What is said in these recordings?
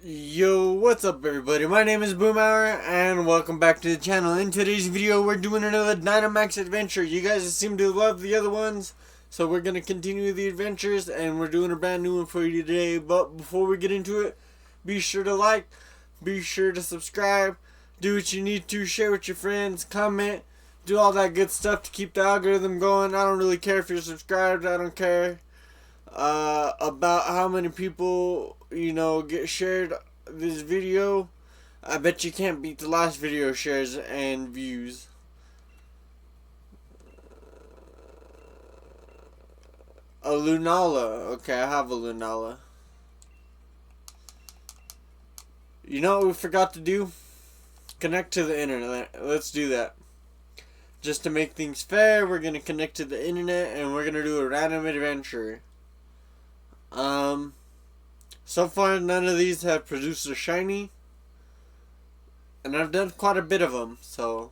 Yo, what's up everybody? My name is Boomhour and welcome back to the channel. In today's video we're doing another Dynamax adventure. You guys seem to love the other ones, so we're going to continue the adventures and we're doing a brand new one for you today. But before we get into it, be sure to like, be sure to subscribe, do what you need to, share with your friends, comment, do all that good stuff to keep the algorithm going. I don't really care if you're subscribed, I don't care about how many people get shared this video. I bet you can't beat the last video shares and views. A Lunala. Okay, I have a Lunala. You know what we forgot to do? Connect to the internet. Let's do that. Just to make things fair, we're gonna connect to the internet and we're gonna do a random adventure. So far none of these have produced a shiny, and I've done quite a bit of them, so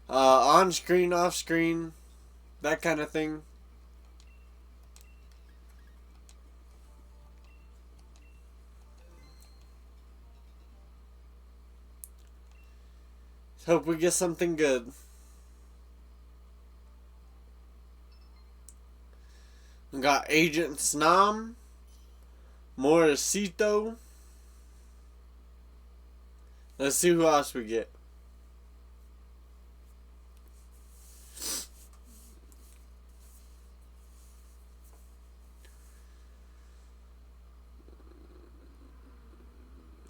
on screen, off screen, that kind of thing. Hope we get something good. We got Agent Snom, Morosito. Let's see who else we get.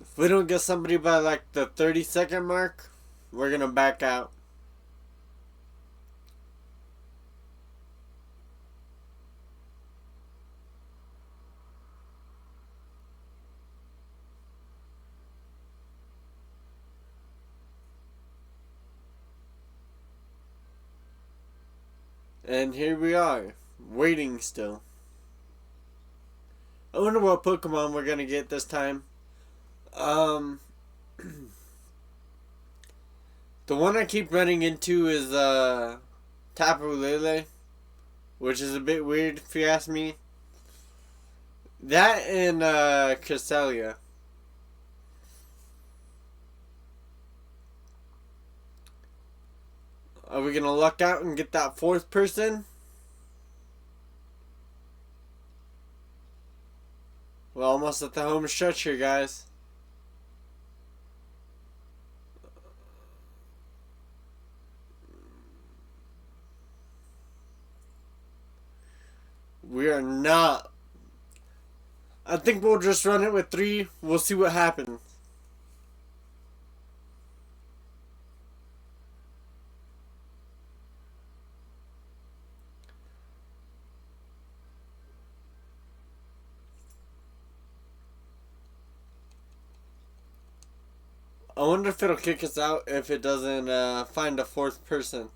If we don't get somebody by like the 30-second mark, we're gonna back out. And here we are, waiting still. I wonder what Pokemon we're gonna get this time. The one I keep running into is Tapu Koko, which is a bit weird if you ask me. That and Cresselia. Are we gonna luck out and get that fourth person? We're almost at the home stretch here, guys. We are not. I think we'll just run it with 3. We'll see what happens. I wonder if it'll kick us out if it doesn't find a fourth person.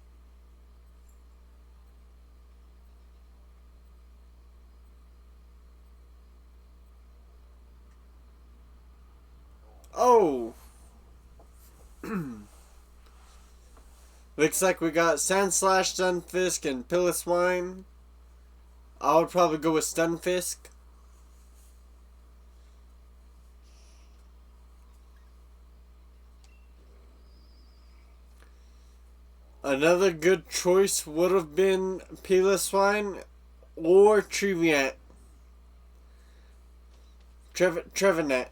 Oh! Looks like we got Sandslash, Stunfisk, and Pilliswine. I would probably go with Stunfisk. Another good choice would have been Pilliswine or Trevenant. Trevenant.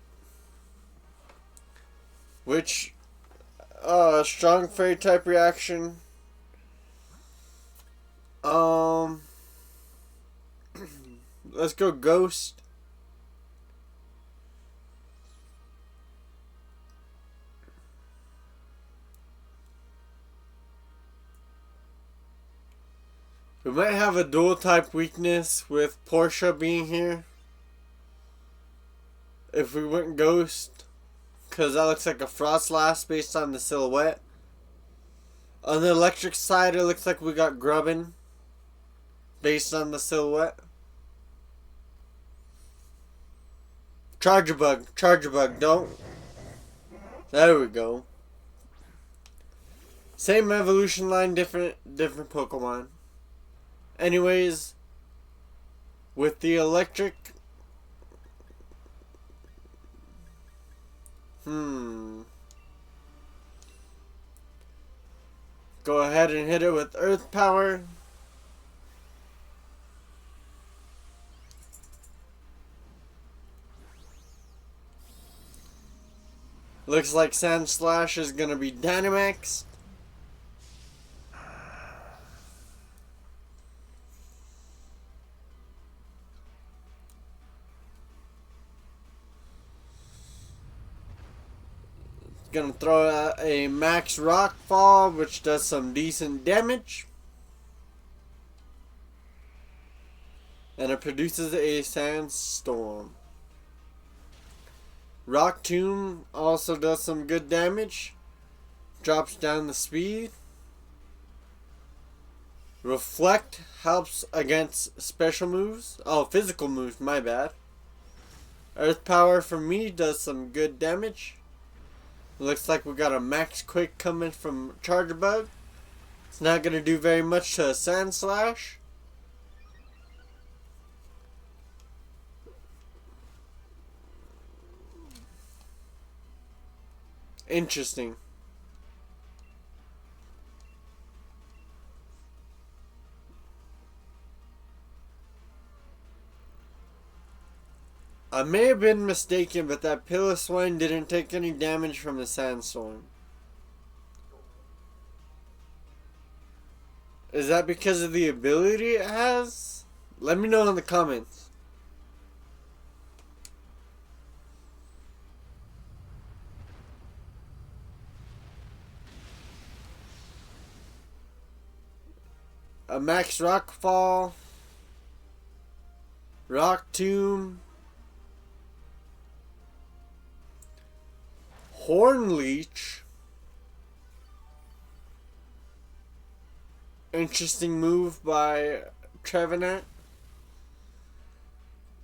Which, strong fairy type reaction. Let's go Ghost. We might have a dual type weakness with Portia being here. If we went Ghost, because that looks like a Frostlass based on the silhouette. On the electric side, it looks like we got Grubbin based on the silhouette. Charger Bug, don't. There we go. Same evolution line, different Pokemon. Anyways, with the electric, Go ahead and hit it with Earth Power. Looks like Sand Slash is gonna be Dynamax. Gonna throw out a Max Rock Fall, which does some decent damage. And it produces a Sandstorm. Rock Tomb also does some good damage. Drops down the speed. Reflect helps against special moves. Oh, physical moves, my bad. Earth Power for me does some good damage. Looks like we got a Max Quick coming from Charger Bug. It's not going to do very much to a Sand Slash. Interesting. I may have been mistaken, but that Piloswine didn't take any damage from the Sandstorm. Is that because of the ability it has? Let me know in the comments. A Max Rockfall, Rock Tomb, Horn Leech. Interesting move by Trevenant.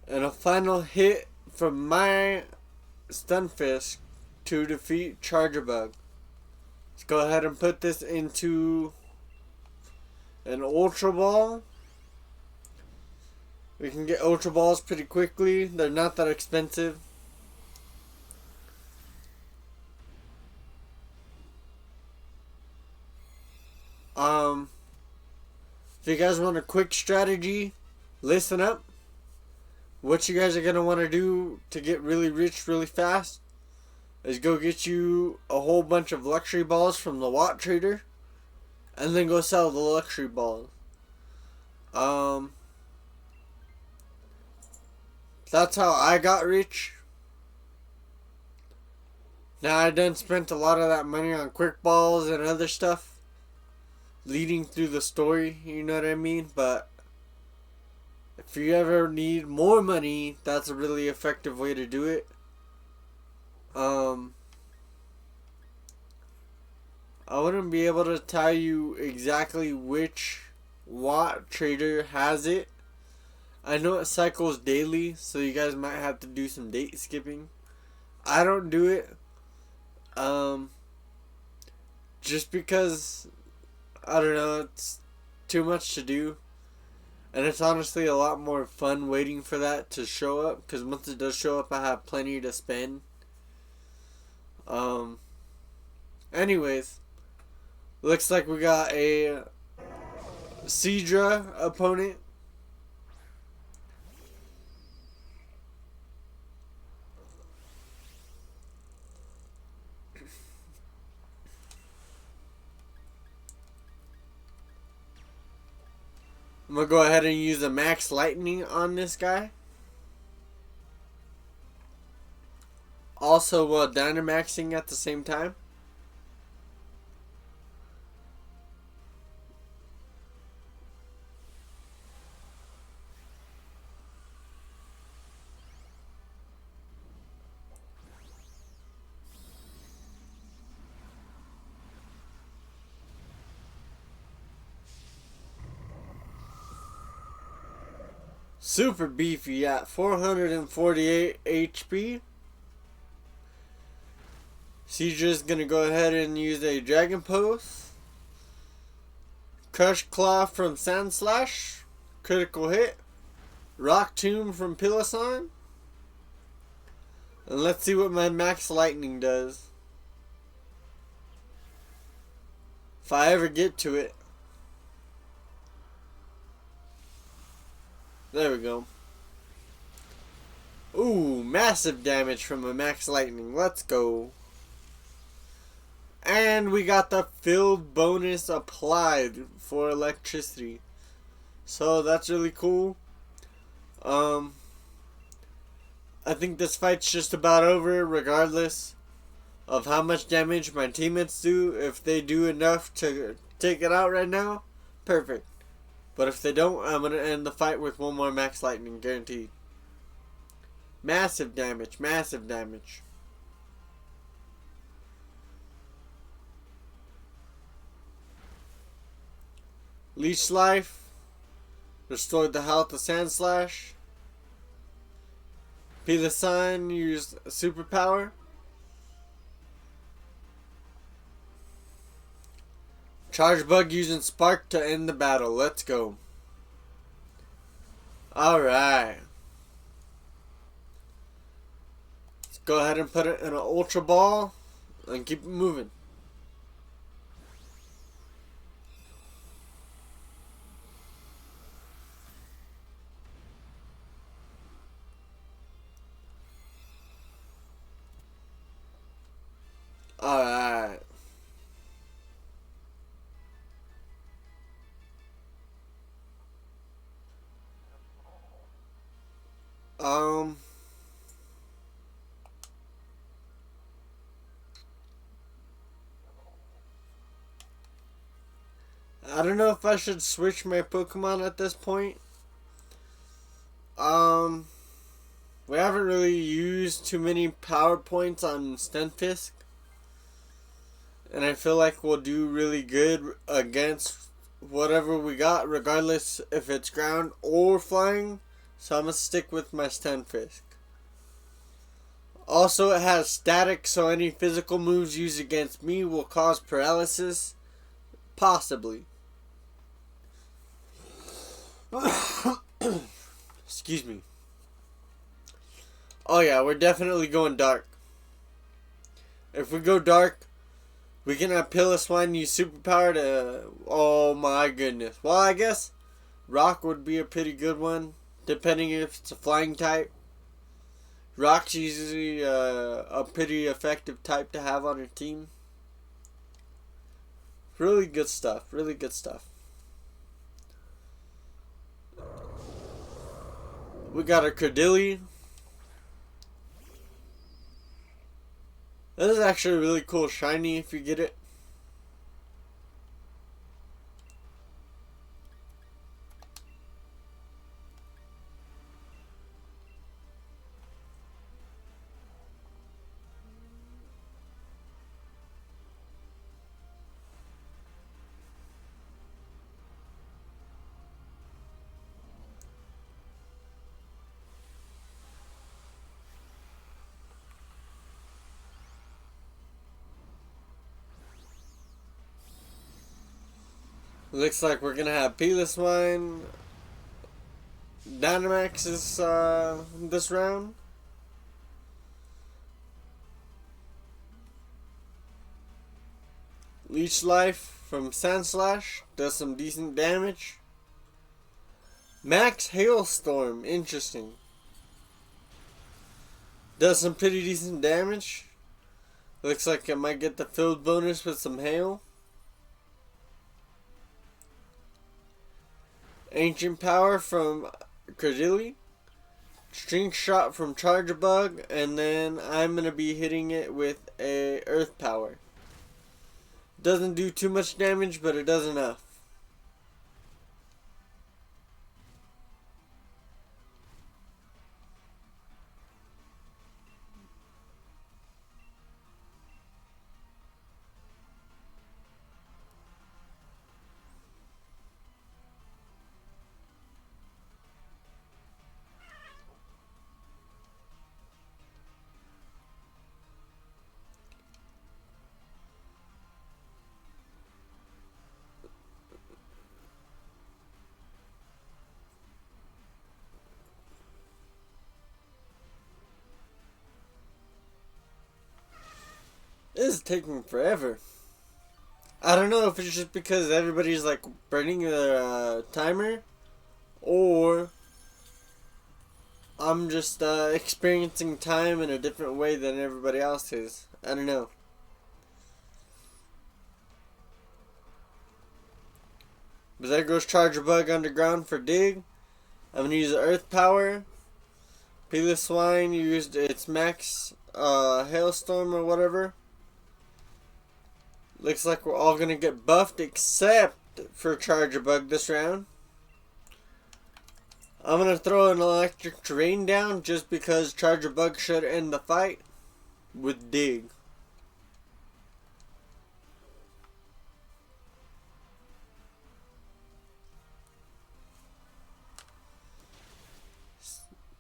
And a final hit from my Stunfisk to defeat Charger Bug. Let's go ahead and put this into an Ultra Ball. We can get Ultra Balls pretty quickly. They're not that expensive. If you guys want a quick strategy, listen up. What you guys are going to want to do to get really rich really fast is go get you a whole bunch of luxury balls from the Watt Trader and then go sell the luxury balls. That's how I got rich. Now I done spent a lot of that money on quick balls and other stuff leading through the story, you know what I mean? But if you ever need more money, that's a really effective way to do it. I wouldn't be able to tell you exactly which Watt Trader has it. I know it cycles daily, so you guys might have to do some date skipping. I don't do it. Just because, I don't know, it's too much to do. And it's honestly a lot more fun waiting for that to show up. Because once it does show up, I have plenty to spend. Anyways. Looks like we got a Seadra opponent. I'm going to go ahead and use a Max Lightning on this guy. Also Dynamaxing at the same time. Super beefy at 448 HP. Seadra's gonna go ahead and use a Dragon Pose. Crush Claw from Sand Slash. Critical hit. Rock Tomb from Piloswine. And let's see what my max lightning does. If I ever get to it. There we go. Ooh, massive damage from a max lightning. Let's go. And we got the field bonus applied for electricity. So that's really cool. I think this fight's just about over regardless of how much damage my teammates do. If they do enough to take it out right now, perfect. But if they don't, I'm going to end the fight with one more max lightning, guaranteed. Massive damage, massive damage. Leech life. Restored the health of Sandslash. Fearsome used superpower. Charge Bug using Spark to end the battle. Let's go. Alright. Let's go ahead and put it in an Ultra Ball and keep it moving. Alright. I don't know if I should switch my Pokemon at this point. We haven't really used too many power points on Stunfisk. And I feel like we'll do really good against whatever we got, regardless if it's ground or flying. So I'm going to stick with my Stunfisk. Also, it has static, so any physical moves used against me will cause paralysis. Possibly. Excuse me. Oh yeah, we're definitely going dark. If we go dark, we can have Piloswine use superpower to... Oh my goodness. Well, I guess Rock would be a pretty good one, depending if it's a flying type. Rock's usually a pretty effective type to have on your team. Really good stuff. Really good stuff. We got a Credilli. This is actually a really cool shiny if you get it. Looks like we're gonna have Piloswine, Dynamax this round. Leech Life from Sandslash does some decent damage. Max Hailstorm, interesting. Does some pretty decent damage. Looks like it might get the field bonus with some hail. Ancient Power from Credilli. String Shot from Charge Bug. And then I'm going to be hitting it with a Earth Power. Doesn't do too much damage, but it does enough. This is taking forever. I don't know if it's just because everybody's like burning their timer, or I'm just experiencing time in a different way than everybody else is. I don't know. But there goes Charger Bug underground for dig. I'm going to use Earth Power. Peeless Swine used its max Hailstorm or whatever. Looks like we're all going to get buffed except for Charger Bug this round. I'm going to throw an Electric Terrain down just because Charger Bug should end the fight with dig.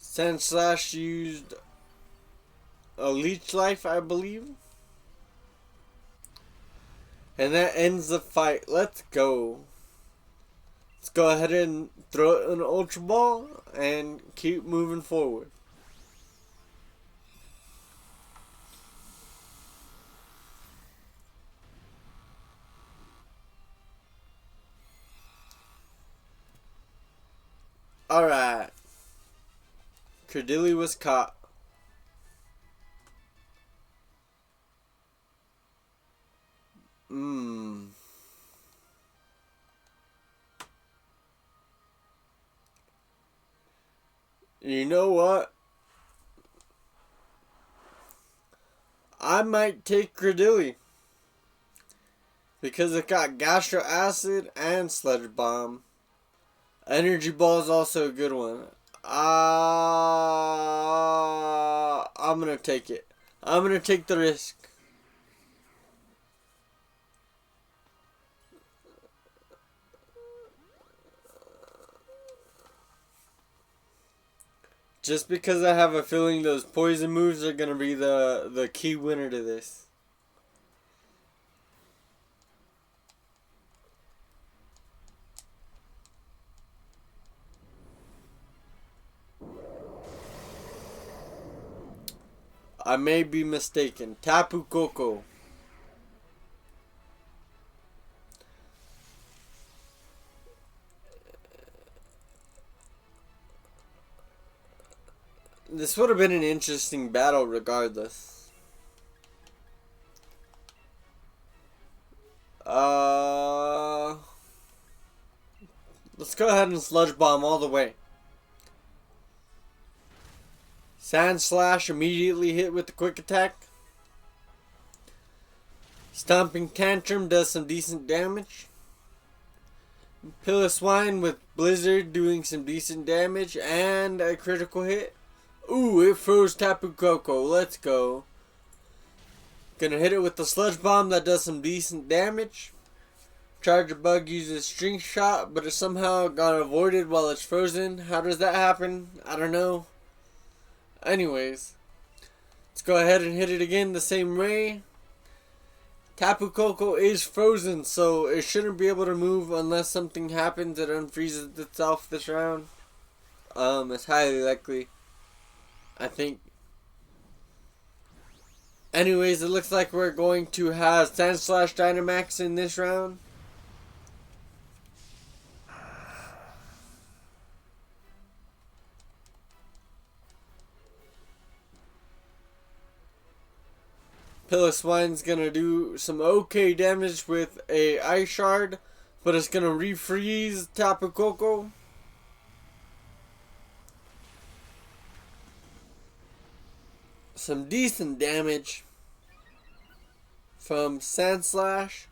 Sandslash used a Leech Life, I believe. And that ends the fight. Let's go. Let's go ahead and throw it an Ultra Ball and keep moving forward. Alright. Credilli was caught. You know what? I might take Credilli because it got Gastro Acid and Sludge Bomb. Energy Ball is also a good one. I'm gonna take it. I'm gonna take the risk. Just because I have a feeling those poison moves are gonna be the key winner to this. I may be mistaken. Tapu Koko. This would have been an interesting battle regardless. Let's go ahead and Sludge Bomb all the way. Sand Slash immediately hit with the quick attack. Stomping Tantrum does some decent damage. Piloswine with Blizzard doing some decent damage and a critical hit. Ooh, it froze Tapu Koko. Let's go. Gonna hit it with the Sludge Bomb that does some decent damage. Charger Bug uses String Shot, but it somehow got avoided while it's frozen. How does that happen? I don't know. Anyways, let's go ahead and hit it again the same way. Tapu Koko is frozen, so it shouldn't be able to move unless something happens that unfreezes itself this round. It's highly likely, I think. Anyways, it looks like we're going to have Sandslash Dynamax in this round. Piloswine's gonna do some okay damage with a Ice Shard, but it's gonna refreeze Tapu Koko. Some decent damage from Sandslash.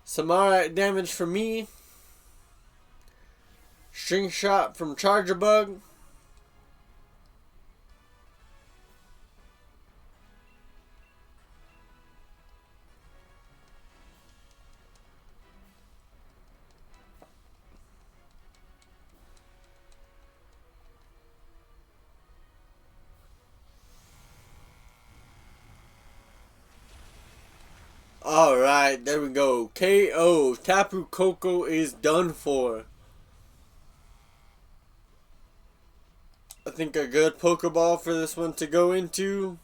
Some alright damage from me. String Shot from Charger Bug. Alright, there we go. KO. Tapu Koko is done for. I think a good Pokeball for this one to go into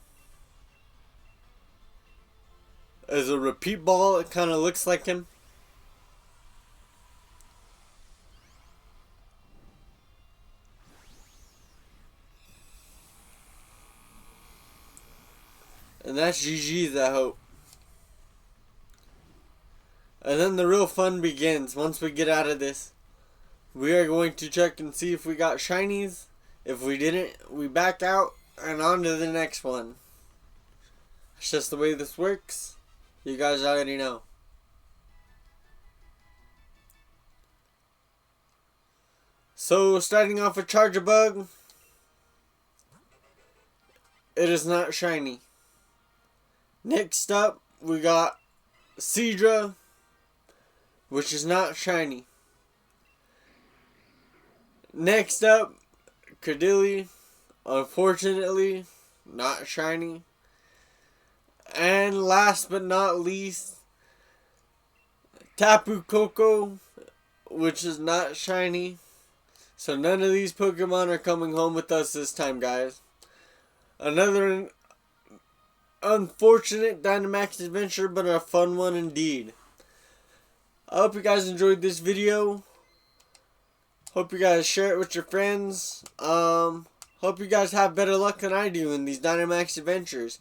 is a repeat ball. It kind of looks like him. And that's GG's, I hope. And then the real fun begins once we get out of this. We are going to check and see if we got shinies. If we didn't, we back out and on to the next one. It's just the way this works. You guys already know. So, starting off with Charjabug. It is not shiny. Next up, we got Seadra, which is not shiny. Next up, Credilli, unfortunately, not shiny. And last but not least, Tapu Koko, which is not shiny. So none of these Pokemon are coming home with us this time, guys. Another unfortunate Dynamax adventure, but a fun one indeed. I hope you guys enjoyed this video. Hope you guys share it with your friends. Hope you guys have better luck than I do in these Dynamax adventures.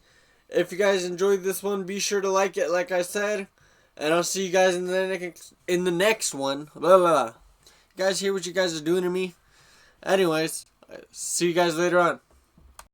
If you guys enjoyed this one, be sure to like it, like I said. And I'll see you guys in the next one. Blah, blah, blah. You guys hear what you guys are doing to me? Anyways, see you guys later on.